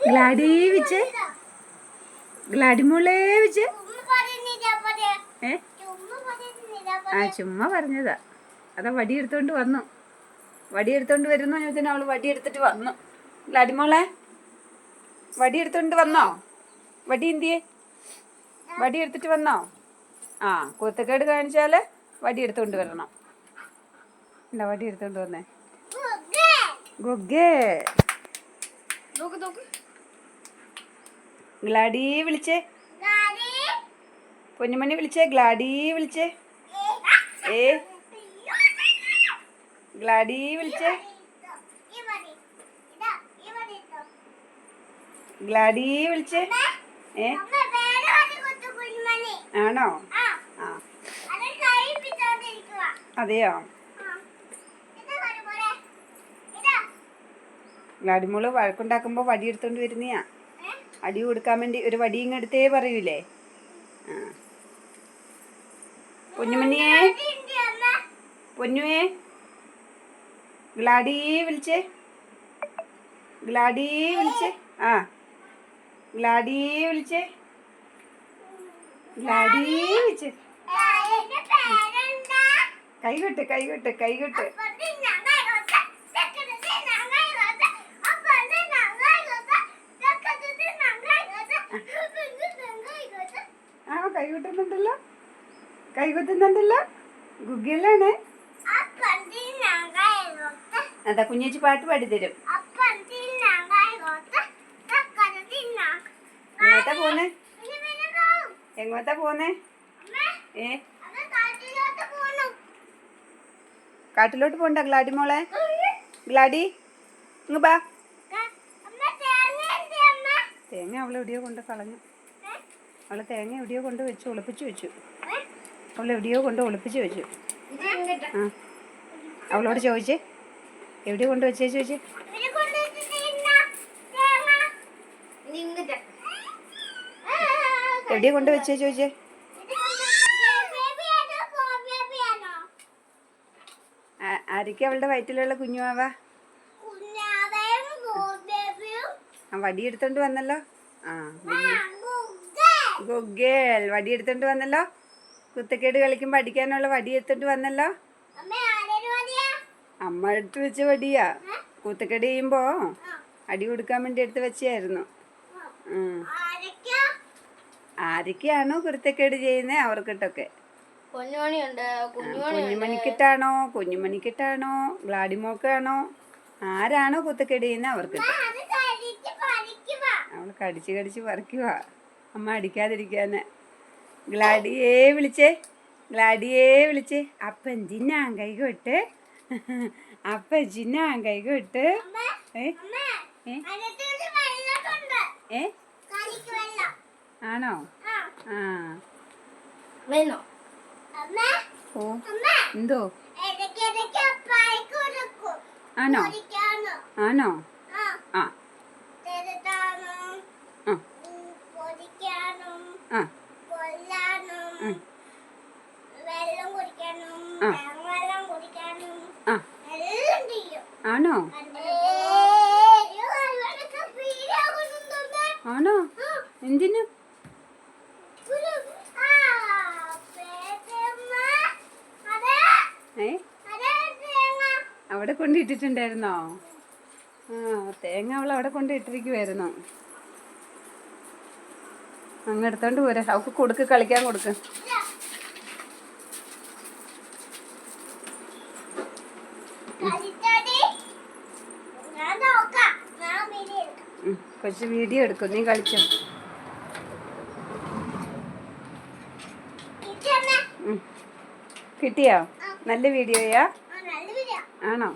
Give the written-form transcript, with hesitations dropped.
Gladi which Gladi മോളെ which ആ ചുമ്മാ പറഞ്ഞതാ. അതാ വടിയെടുത്തോണ്ട് വന്നു. വടിയെടുത്തോണ്ട് വരുന്നു ഞാൻ അവള് വടിയെടുത്തിട്ട് വന്നു. ഗ്ലാഡി മോളെ വടിയെടുത്തോണ്ട് വന്നോ? വടി എന്തിയേ? വടിയെടുത്തിട്ട് വന്നോ? ആ കുരുത്തക്കേട് കാണിച്ചാൽ വടിയെടുത്തോണ്ട് വരണം. എന്താ വടിയെടുത്തോണ്ട് വന്നേ? ഗൊഗ്ഗേ ഗ്ലാഡി വിളിച്ചേ. പൊന്നുമണി വിളിച്ചേ. ഗ്ലാഡി വിളിച്ചേ. ഏ ഗ്ലാഡി വിളിച്ചേ. ഗ്ലാഡി വിളിച്ചേ. ഏ ആണോ? ആ അതെയോ? ഗ്ലാഡിമോള് വഴക്കുണ്ടാക്കുമ്പോൾ വടി എടുത്തോണ്ട് വരുന്നയാ. അടി കൊടുക്കാൻ വേണ്ടി ഒരു വടി ഇങ്ങെടുത്തേ പറയൂലേ. ആ പൊന്നുമണിയേ പൊന്നുവേ ഗ്ലാഡി വിളിച്ചേ. ഗ്ലാഡി വിളിച്ചേ. ആ ഗ്ലാഡി വിളിച്ചേ. ഗ്ലാഡി വിളിച്ചേ. കൈകൊട്ട് കൈകൊട്ട് കൈകൊട്ട്. ആ കൈകൊട്ടുന്നുണ്ടല്ലോ. കൈകൊത്തുന്നുണ്ടല്ലോ. ഗുഗ്ഗിലാണ്. അതാ കുഞ്ഞേച്ചി പാട്ട് പാടിത്തരും. എങ്ങോട്ടാ പോന്നേ? എങ്ങോട്ടാ പോന്നേ? ഏ കാട്ടിലോട്ട് പോണ്ട ഗ്ലാഡി മോളെ. ഗ്ലാഡി ഇങ്ങ് ബാ. തേങ്ങ അവൾ എവിടെയോ കൊണ്ട് കളഞ്ഞു. അവള് തേങ്ങ എവിടെയോ കൊണ്ട് വെച്ച് ഒളിപ്പിച്ചു വെച്ചു. അവൾ എവിടെയോ കൊണ്ട് ഒളിപ്പിച്ചു വെച്ചു. ആ അവളോട് ചോദിച്ചേ എവിടെയോ കൊണ്ട് വെച്ചേ ചോദിച്ചേ. എവിടെയോ കൊണ്ട് വെച്ചേ ചോദിച്ചേ. ആരൊക്കെ അവളുടെ വയറ്റിലുള്ള കുഞ്ഞുമാവ? ആ വടിയെടുത്തോണ്ട് വന്നല്ലോ. ആ ഗൊഗ്ഗേൾ വടിയെടുത്തോണ്ട് വന്നല്ലോ. കുത്തക്കേട് കളിക്കുമ്പോൾ അടിക്കാനുള്ള വടിയെടുത്തോണ്ട് വന്നല്ലോ. അമ്മ എടുത്ത് വെച്ച വടിയാ. കുത്തക്കേട് ചെയ്യുമ്പോ അടി കൊടുക്കാൻ വേണ്ടി എടുത്ത് വെച്ചായിരുന്നു. ആരൊക്കെയാണോ കുരുത്തക്കേട് ചെയ്യുന്നത് അവർക്കിട്ടൊക്കെ. കുഞ്ഞുമണിക്കിട്ടാണോ കുഞ്ഞുമണിക്കിട്ടാണോ ഗ്ലാഡിമോക്കാണോ ആരാണോ കുത്തക്കേട് ചെയ്യുന്നത് അവർക്കിട്ട്. അവൾ കടിച്ച് കടിച്ച് പറിക്കുക അമ്മ അടിക്കാതിരിക്കാന്. ഗ്ലാഡിയെ വിളിച്ചേ. ഗ്ലാഡിയെ വിളിച്ചേ. അപ്പൻ ചിന്നാൻ കൈകൊട്ട്. അപ്പൻ ചിന്നാൻ കൈകൊട്ട്. ആണോ? ആ ഓ എന്തോ ആണോ? ആണോ? ആ ആണോ? ആണോ? എന്തിനു? അവിടെ കൊണ്ടിട്ടിട്ടുണ്ടായിരുന്നോ? ആ തേങ്ങ അവൾ അവിടെ കൊണ്ടിട്ടിരിക്കുവായിരുന്നു. അങ്ങ് എടുത്തോണ്ട് പോരാ. അവൾക്ക് കൊടുക്ക് കളിക്കാൻ കൊടുക്ക്. കൊച്ചു വീഡിയോ എടുക്കും. നീ കളിച്ചോ. കിട്ടിയോ? നല്ല വീഡിയോയാ? ആണോ?